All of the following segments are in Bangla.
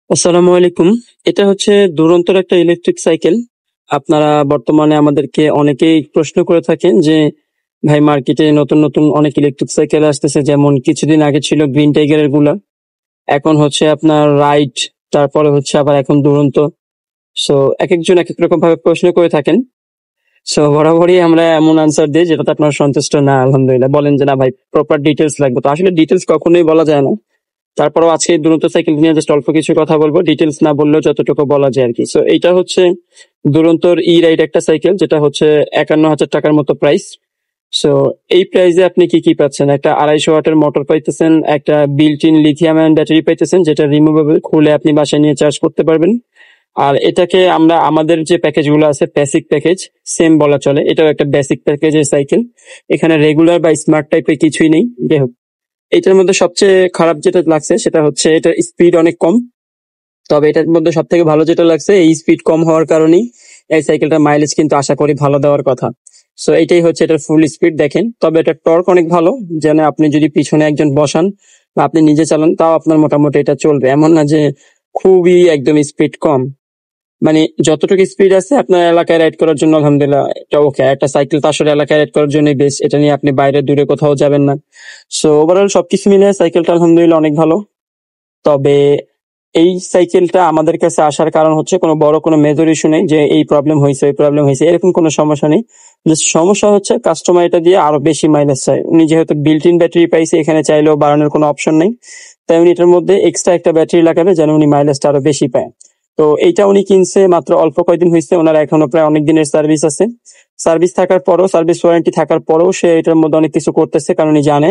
আসসালামু আলাইকুম। এটা হচ্ছে দুরন্তর একটা ইলেকট্রিক সাইকেল। আপনারা বর্তমানে আমাদেরকে অনেকেই প্রশ্ন করে থাকেন যে ভাই মার্কেটে নতুন নতুন অনেক ইলেকট্রিক সাইকেল আসতেছে, যেমন কিছুদিন আগে ছিল গ্রিন টাইগারের গুলা, এখন হচ্ছে আপনার রাইড, তারপরে হচ্ছে আবার এখন দুরন্ত। সো এক একজন এক এক রকম ভাবে প্রশ্ন করে থাকেন। সো বরাবরই আমরা এমন আনসার দিই যেটাতে আপনারা সন্তুষ্ট না, আলহামদুলিল্লাহ বলেন যে না ভাই প্রপার ডিটেলস লাগবে। তো আসলে ডিটেলস কখনোই বলা যায় না। তারপরেও আজকে দুরন্ত সাইকেল নিয়ে জাস্ট অল্প কিছু কথা বলবো, ডিটেলস না বললেও যতটুকু বলা যায় আর কি। সো এইটা হচ্ছে দুরন্তর ই রাইড একটা সাইকেল, যেটা হচ্ছে 51,000 টাকার মতো প্রাইস। সো এই প্রাইসে আপনি কি কি পাচ্ছেন? একটা 250 ওয়াটের মোটর পাইতেছেন, একটা built in lithium ion battery পাইতেছেন, যেটা রিমুভেবল, খুলে আপনি বাসায় নিয়ে চার্জ করতে পারবেন। আর এটাকে আমরা আমাদের যে প্যাকেজ গুলো আছে বেসিক প্যাকেজ সেম বলা চলে, এটাও একটা বেসিক প্যাকেজের সাইকেল। এখানে রেগুলার বা স্মার্ট টাইপের কিছুই নেই। যাই হোক, এটার মধ্যে সবচেয়ে খারাপ যেটা লাগছে সেটা হচ্ছে এটার স্পিড অনেক কম। তবে এটার মধ্যে সব থেকে ভালো যেটা লাগছে, এই স্পিড কম হওয়ার কারণেই এই সাইকেলটার মাইলেজ কিন্তু আশা করি ভালো দেওয়ার কথা। সো এটাই হচ্ছে এটার ফুল স্পিড দেখেন। তবে এটার টর্ক অনেক ভালো, যেন আপনি যদি পিছনে একজন বসান বা আপনি নিজে চালান তাও আপনার মোটামুটি এটা চলবে, এমন না যে খুবই একদম স্পিড কম। মানে যতটুকু স্পিড আছে আপনার এলাকায় রাইড করার জন্য আলহামদুলিল্লাহ এটা ওকে। একটা সাইকেল তো আসলে এলাকায় রাইড করার জন্যই বেস্ট, এটা নিয়ে আপনি বাইরে দূরে কোথাও যাবেন না। সো ওভারঅল সবকিছু মিলিয়ে সাইকেলটা আলহামদুলিল্লাহ অনেক ভালো। তবে এই সাইকেলটা আমাদের কাছে আসার কারণ হচ্ছে কোনো বড় কোনো মেজর ইস্যু নেই যে এই প্রবলেম হয়েছে ওই প্রবলেম হয়েছে, এরকম কোনো সমস্যা নেই। জাস্ট সমস্যা হচ্ছে কাস্টমার এটা দিয়ে আরো বেশি মাইলেজ চায়। উনি যেহেতু বিল্ট ইন ব্যাটারি পাইছে, এখানে চাইলেও বাড়ানোর কোনো অপশন নেই, তাই উনি এটার মধ্যে এক্সট্রা একটা ব্যাটারি লাগাবে যেন উনি মাইলেজটা আরো বেশি পায়। তো এইটা উনি কিনছে মাত্র অল্প কয়দিন হয়েছে, ওনার এখনো প্রায় অনেক দিনের সার্ভিস আছে। সার্ভিস থাকার পরও, সার্ভিস ওয়ারেন্টি থাকার পরেও সে এটার মধ্যে অনেক কিছু করতেছে, কারণ উনি জানে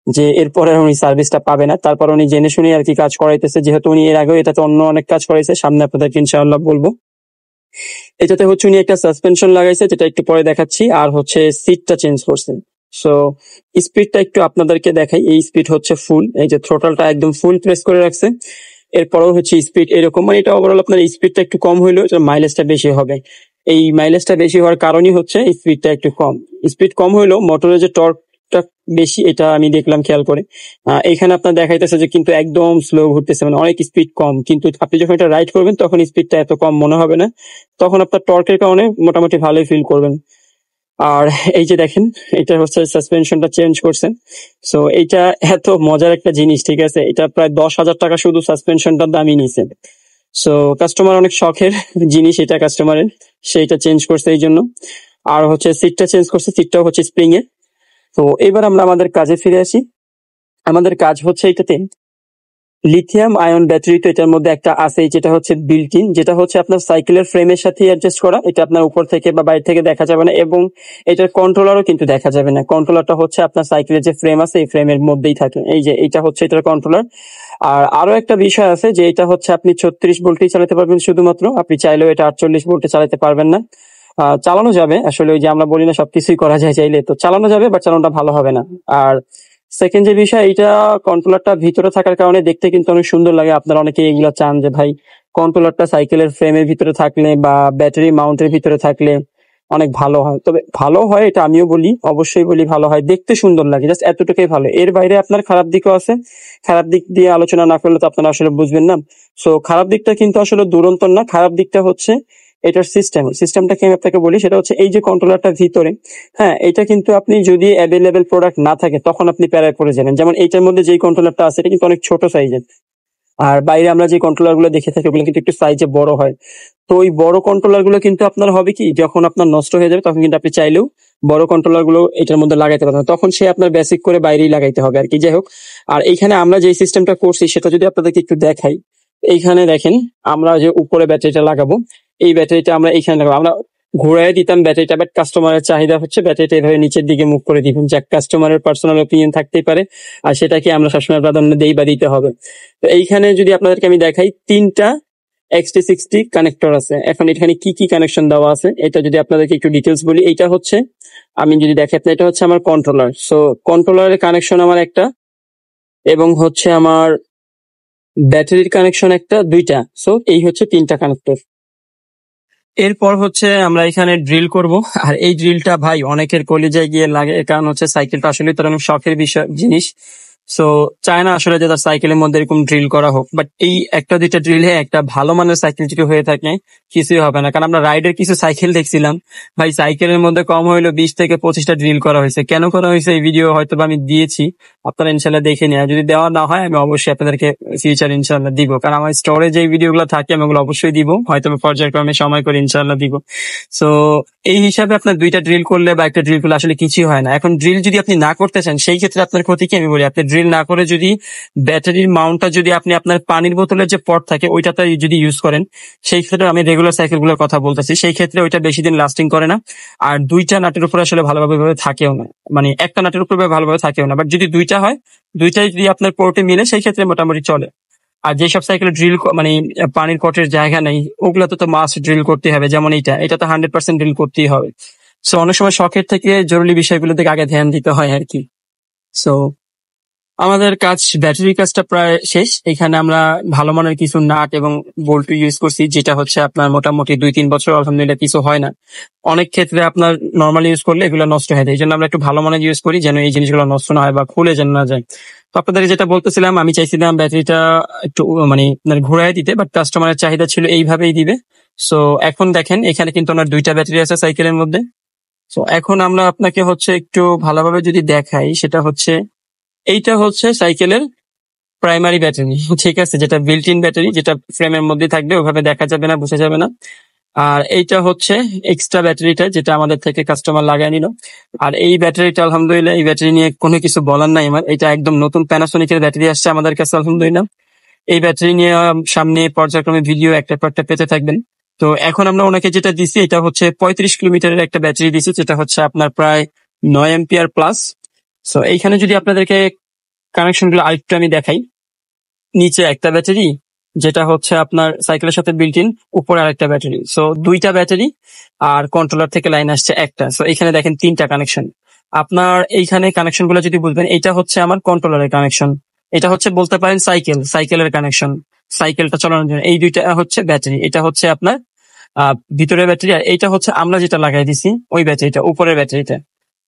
যে এরপরে উনি সার্ভিসটা পাবে না। তারপর উনি জেনে শুনে আর কি কাজ করাইতেছে, যেহেতু উনি এর আগেও এটাতে অন্য অনেক কাজ করাইছে, সামনে আপনাদেরকে ইনশাআল্লাহ বলবো। এটাতে হচ্ছে উনি একটা সাসপেনশন লাগাইছে, যেটা একটু পরে দেখাচ্ছি, আর হচ্ছে সিটটা চেঞ্জ করছেন। সো স্পিডটা একটু আপনাদেরকে দেখাই। এই স্পিড হচ্ছে ফুল, এই যে থ্রোটলটা একদম ফুল প্রেস করে রাখছে। এরপরেও হচ্ছে স্পিড এরকম, মানে এটা ওভারঅল আপনার স্পিডটা একটু কম হইলেও এটার মাইলেজটা বেশি হবে। এই মাইলেজটা বেশি হওয়ার কারণই হচ্ছে স্পিডটা একটু কম। স্পিড কম হইলেও মোটরের যে টর্কটা বেশি, এটা আমি দেখলাম খেয়াল করে। এখানে আপনার দেখাইতেছে যে কিন্তু একদম স্লো ঘুরতেছে, মানে অনেক স্পিড কম, কিন্তু আপনি যখন এটা রাইড করবেন তখন স্পিডটা এত কম মনে হবে না। তখন আপনার টর্কের কারণে মোটামুটি ভালোই ফিল করবেন। আর এই যে দেখেন, এটা হচ্ছে সাসপেনশনটা চেঞ্জ করছেন। সো এইটা এত মজার একটা জিনিস, ঠিক আছে? এটা প্রায় 10,000 টাকা শুধু সাসপেনশনটার দামই নিছে। সো কাস্টমার অনেক শখের জিনিস এটা কাস্টমারের, সেইটা চেঞ্জ করছে এই জন্য। আর হচ্ছে সিটটা চেঞ্জ করছে, সিটটাও হচ্ছে স্প্রিং এর। তো এবার আমরা আমাদের কাজে ফিরে আসি। আমাদের কাজ হচ্ছে এটাতে লিথিয়াম আয়ন ব্যাটারি, তো এটার মধ্যে একটা আছে যেটা হচ্ছে বিল্ট ইন, যেটা হচ্ছে আপনার সাইকেলের ফ্রেমের সাথে অ্যাডজাস্ট করা। এটা আপনার উপর থেকে বা বাইরে থেকে দেখা যাবে না, এবং এটার কন্ট্রোলারও কিন্তু দেখা যাবে না। কন্ট্রোলারটা হচ্ছে আপনার সাইকেলের যে ফ্রেম আছে এই ফ্রেমের মধ্যেই থাকে। এই যে এটা হচ্ছে এটার কন্ট্রোলার। আর আরো একটা বিষয় আছে যে এটা হচ্ছে আপনি 36 ভোল্টেই চালাতে পারবেন শুধুমাত্র, আপনি চাইলেও এটা 48 ভোল্টে চালাতে পারবেন না। চালানো যাবে, আসলে ওই যে আমরা বলি না সবকিছুই করা যায় চাইলে, তো চালানো যাবে বাট চালানোটা ভালো হবে না। আর সেকেন্ড যে বিষয়, এটা কন্ট্রোলারটা ভিতরে থাকার কারণে দেখতে কিন্তু অনেক সুন্দর লাগে। আপনারা অনেকে এগুলো চান যে ভাই কন্ট্রোলারটা সাইকেলের ফ্রেমের ভিতরে থাকলে বা ব্যাটারি মাউন্টের ভিতরে থাকলে অনেক ভালো হয়। তবে ভালো হয় এটা আমিও বলি, অবশ্যই বলি ভালো হয়, দেখতে সুন্দর লাগে, জাস্ট এতটুকুই ভালো। এর বাইরে আপনার খারাপ দিকও আছে, খারাপ দিক দিয়ে আলোচনা না করলে তো আপনারা আসলে বুঝবেন না। সো খারাপ দিকটা কিন্তু আসলে দুরন্তর না, খারাপ দিকটা হচ্ছে এটার সিস্টেমটাকে আমি আপনাকে বলি। সেটা হচ্ছে এই যে কন্ট্রোলারটা ভিতরে, হ্যাঁ এটা কিন্তু আপনি যদি অ্যাভেলেবেল প্রোডাক্ট না থাকে তখন আপনি প্যারায় পড়ে যাবেন। যেমন এইটার মধ্যে যেই কন্ট্রোলারটা আছে এটা কিন্তু অনেক ছোট সাইজের, আর বাইরে আমরা যে কন্ট্রোলার গুলো দেখে থাকি ওগুলো কিন্তু একটু সাইজে বড় হয়। তো ওই বড় কন্ট্রোলার গুলো কিন্তু আপনার হবে কি, যখন আপনার নষ্ট হয়ে যাবে তখন কিন্তু আপনি চাইলেও বড় কন্ট্রোলার গুলো এটার মধ্যে লাগাইতে পারবেন না। তখন সে আপনার বেসিক করে বাইরেই লাগাইতে হবে আর কি। যাই হোক, আর এইখানে আমরা যে সিস্টেমটা করছি সেটা যদি আপনাদেরকে একটু দেখাই। এইখানে দেখেন, আমরা যে উপরে ব্যাটারিটা লাগাবো, এই ব্যাটারিটা আমরা এইখানে লাগাবো। আমরা ঘুরাই দিতাম ব্যাটারিটা, বাট কাস্টমারের চাহিদা হচ্ছে ব্যাটারিটা এভাবে নিচের দিকে মুভ করে দিবেন, যাক কাস্টমারের পার্সোনাল ওপিনিয়ন থাকতেই পারে, আর সেটাকে আমরা সবসময় প্রাধান্য দেই বা দিতে হবে। তো এইখানে যদি আপনাদেরকে আমি দেখাই, 3টা XT60 কানেক্টর আছে। এখন এখানে কি কি কানেকশন দেওয়া আছে এটা যদি আপনাদেরকে একটু ডিটেলস বলি। এইটা হচ্ছে, আমি যদি দেখি আপনার, এটা হচ্ছে আমার কন্ট্রোলার। সো কন্ট্রোলারের কানেকশন আমার একটা, এবং হচ্ছে আমার ব্যাটারির কানেকশন একটা, দুইটা। সো এই হচ্ছে 3টা কানেক্টর। এরপর হচ্ছে আমরা এখানে ড্রিল করব। আর এই ড্রিলটা ভাই অনেকের কলিজায় গিয়ে লাগে, কারণ হচ্ছে সাইকেলটা আসলে তার অনেক শখের বিষয় জিনিস। সো চায় না আসলে যে তার সাইকেলের মধ্যে এরকম ড্রিল করা হোক, বাট এই একটা দুইটা ড্রিলে একটা ভালো মানের সাইকেল যদি হয়ে থাকে কিছুই হবে না। কারণ আমরা রাইডের কিছু সাইকেল দেখছিলাম, ভাই সাইকেলের মধ্যে কম হইলো 20 থেকে 25টা ড্রিল করা হয়েছে। কেন করা হয়েছে এই ভিডিও হয়তো বা আমি দিয়েছি, আপনারা ইনশাল্লাহ দেখে নিন। যদি দেওয়া না হয় আমি অবশ্যই আপনাদেরকে ফিউচার ইনশাল্লাহ দিব, কারণ আমার স্টোরে যে ভিডিওগুলো থাকে আমি ওগুলো অবশ্যই দিব, হয়তো পর্যায়ক্রমে সময় করে ইনশাল্লাহ দিব। সো এই হিসাবে আপনার দুইটা ড্রিল করলে বা একটা ড্রিল করলে আসলে কিছুই হয় না। এখন ড্রিল যদি আপনি না করতে চান সেই ক্ষেত্রে আপনার ক্ষতি কি আমি বলি, আপনি ড্রিল না করে যদি ব্যাটারির মাউন্টটা যদি আপনি আপনার পানির বোতলের যে পট থাকে ওইটাতে যদি ইউজ করেন, সেই ক্ষেত্রে আমি রেগুলার সাইকেল গুলোর কথা বলতেছি, সেই ক্ষেত্রে ওইটা বেশি দিন লাস্টিং করে না। আর দুইটা নাটের উপর আসলে ভালোভাবে থাকেও না, মানে একটা নাটের উপর ভালোভাবে থাকেও না। বাট যদি দুইটা হয়, দুইটাই যদি আপনার পোর্টে মিলে সেই ক্ষেত্রে মোটামুটি চলে। আর যেসব সাইকেল ড্রিল মানে পানির কটের জায়গা নেই ওগুলাতে তো মাস্ট ড্রিল করতে হবে, যেমন এটা তো 100% ড্রিল করতেই হবে। সো অনেক সময় শখের থেকে জরুরি বিষয়গুলো দিকে আগে ধ্যান দিতে হয় আর কি। সো আমাদের কাজ, ব্যাটারি কাজটা প্রায় শেষ। এখানে আমরা ভালো মানের কিছু নাট এবং বোল্ট ইউজ করছি, যেটা হচ্ছে আপনার মোটামুটি 2-3 বছর আলহামদুলিল্লাহ কিছু হয় না। অনেক ক্ষেত্রে আপনার নর্মাল ইউজ করলে এগুলো নষ্ট হয়ে যায়, এই জন্য আমরা একটু ভালো মানের ইউজ করি যেন এই জিনিসগুলো নষ্ট না হয় বা খুলে যেন না যায়। তো আপনাদের যেটা বলতেছিলাম, আমি চাইছিলাম ব্যাটারিটা একটু মানে আপনার ঘুরাই দিতে, বাট কাস্টমারের চাহিদা ছিল এইভাবেই দিবে। সো এখন দেখেন এখানে কিন্তু আমার দুইটা ব্যাটারি আছে সাইকেলের মধ্যে। তো এখন আমরা আপনাকে হচ্ছে একটু ভালোভাবে যদি দেখাই, সেটা হচ্ছে এইটা হচ্ছে সাইকেলের প্রাইমারি ব্যাটারি, ঠিক আছে, যেটা বিল্ট ইন ব্যাটারি, যেটা ফ্রেমের মধ্যে থাকবে, ওভাবে দেখা যাবে না, বোঝা যাবে না। আর এইটা হচ্ছে এক্সট্রা ব্যাটারিটা, যেটা আমাদের থেকে কাস্টমার লাগাই নিল। আর এই ব্যাটারিটা আলহামদুলিল্লাহ, এই ব্যাটারি নিয়ে কোনো কিছু বলার নাই আমার, এটা একদম নতুন প্যানাসোনিকের ব্যাটারি আসছে আমাদের কাছে আলহামদুলিল্লাহ। এই ব্যাটারি নিয়ে সামনে পর্যায়ক্রমে ভিডিও একটা পর একটা পেতে থাকবেন। তো এখন আমরা ওনাকে যেটা দিছি, এটা হচ্ছে 35 কিলোমিটারের একটা ব্যাটারি দিছি, যেটা হচ্ছে আপনার প্রায় 9 এম্পিয়ার প্লাস। সো এইখানে যদি আপনাদেরকে কানেকশন গুলো আরেকটু আমি দেখাই, নিচে একটা ব্যাটারি যেটা হচ্ছে আপনার সাইকেলের সাথে বিল্ট ইন, উপরে আরেকটা ব্যাটারি, সো দুইটা ব্যাটারি। আর কন্ট্রোলার থেকে লাইন আসছে একটা, সো এখানে দেখেন 3টা কানেকশন। আপনার এইখানে কানেকশন গুলো যদি বুঝবেন, এটা হচ্ছে আমার কন্ট্রোলারের কানেকশন, এটা হচ্ছে বলতে পারেন সাইকেলের কানেকশন, সাইকেলটা চালানোর জন্য। এই দুইটা হচ্ছে ব্যাটারি, এটা হচ্ছে আপনার ভিতরের ব্যাটারি, আর এইটা হচ্ছে আমরা যেটা লাগাই দিছি ওই ব্যাটারিটা, উপরের ব্যাটারিটা।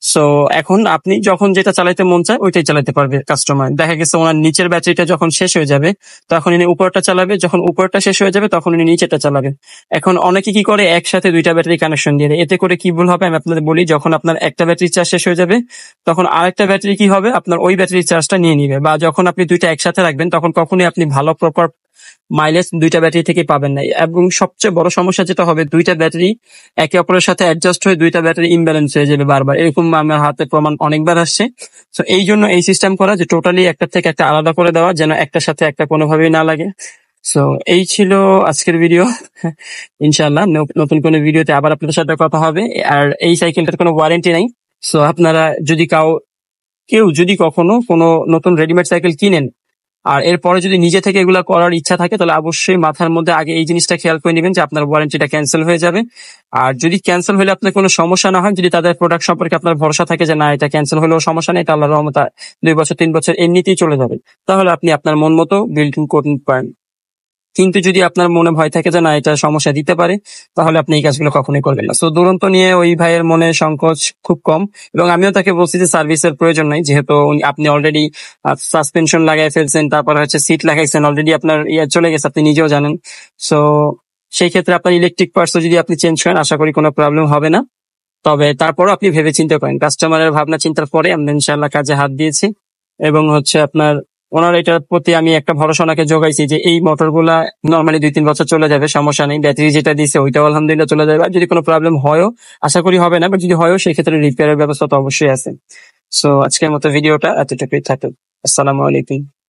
সো এখন আপনি যখন যেটা চালাইতে মন চায় ওইটাই চালাতে পারবে কাস্টমার। দেখা গেছে ওনার নিচের ব্যাটারিটা যখন শেষ হয়ে যাবে তখন ইনি উপরটা চালাবে, যখন উপরটা শেষ হয়ে যাবে তখন ইনি নিচেরটা চালাবে। এখন অনেকে কি করে, একসাথে দুইটা ব্যাটারি কানেকশন দিয়ে দেয়, এতে করে কি ভুল হবে আমি আপনাদের বলি। যখন আপনার একটা ব্যাটারি চার্জ শেষ হয়ে যাবে তখন আরেকটা ব্যাটারি কি হবে, আপনার ওই ব্যাটারির চার্জটা নিয়ে নিবে। বা যখন আপনি দুইটা একসাথে রাখবেন তখন কখনোই আপনি ভালো প্রপার মাইলেজ দুইটা ব্যাটারি থেকে পাবেন না। এবং সবচেয়ে বড় সমস্যা যেটা হবে, দুইটা ব্যাটারি একে অপরের সাথে অ্যাডজাস্ট হয়ে দুইটা ব্যাটারি ইমব্যালেন্স হয়ে যাবে বারবার, এরকম আমার হাতে প্রমাণ অনেকবার আসছে। তো এই জন্য এই সিস্টেম করা যে টোটালি একটা থেকে একটা আলাদা করে দেওয়া, যেন একটার সাথে একটা কোনোভাবেই না লাগে। সো এই ছিল আজকের ভিডিও। ইনশাআল্লাহ নতুন কোনো ভিডিওতে আবার আপনাদের সাথে কথা হবে। আর এই সাইকেলটার কোনো ওয়ারেন্টি নাই। সো আপনারা যদি কেউ যদি কখনো কোনো নতুন রেডিমেড সাইকেল কিনেন আর এরপরে যদি নিজে থেকে এগুলা করার ইচ্ছা থাকে, তাহলে অবশ্যই মাথার মধ্যে আগে এই জিনিসটা খেয়াল করে নেবেন যে আপনার ওয়ারেন্টিটা ক্যান্সেল হয়ে যাবে। আর যদি ক্যান্সেল হলে আপনার কোনো সমস্যা না হয়, যদি তাদের প্রোডাক্ট সম্পর্কে আপনার ভরসা থাকে যে না এটা ক্যান্সেল হলেও সমস্যা নেই, এটা আল্লাহর রহমতে 2 বছর 3 বছর এমনিতেই চলে যাবে, তাহলে আপনি আপনার মন মতো বিল্ডিং করতে পারেন। কিন্তু যদি আপনার মনে ভয় থাকে যে না এটা সমস্যা দিতে পারে, তাহলে আপনি এই কাজগুলো কখনোই করবেন না। সো দুরন্ত নিয়ে ওই ভাইয়ের মনে সংকোচ খুব কম, এবং আমিও তাকে বলছি যে সার্ভিসের প্রয়োজন নাই, যেহেতু আপনি অলরেডি সাসপেনশন লাগাই ফেলছেন, তারপর হচ্ছে সিট লাগাইছেন, অলরেডি আপনার ইয়ে চলে গেছে, আপনি নিজেও জানেন। সো সেই ক্ষেত্রে আপনার ইলেকট্রিক পার্টস যদি আপনি চেঞ্জ করেন আশা করি কোনো প্রবলেম হবে না। তবে তারপরও আপনি ভেবে চিন্তা করেন, কাস্টমারের ভাবনা চিন্তার পরে আমরা ইনশাল্লাহ কাজে হাত দিয়েছি। এবং হচ্ছে আপনার ওনার এটার প্রতি আমি একটা ভরসা ওনাকে যোগাইছি যে এই মোটরগুলা নর্মালি 2-3 বছর চলে যাবে, সমস্যা নেই। ব্যাটারি যেটা দিছে ওইটাও আলহামদুলিল্লাহ চলে যাবে। আর যদি কোনো প্রবলেম হয়ও, আশা করি হবে না, বাট যদি হয়ও সেই ক্ষেত্রে রিপেয়ারের ব্যবস্থা তো অবশ্যই আছে। সো আজকের মতো ভিডিওটা এতটুকুই থাকুক। আসসালামু আলাইকুম।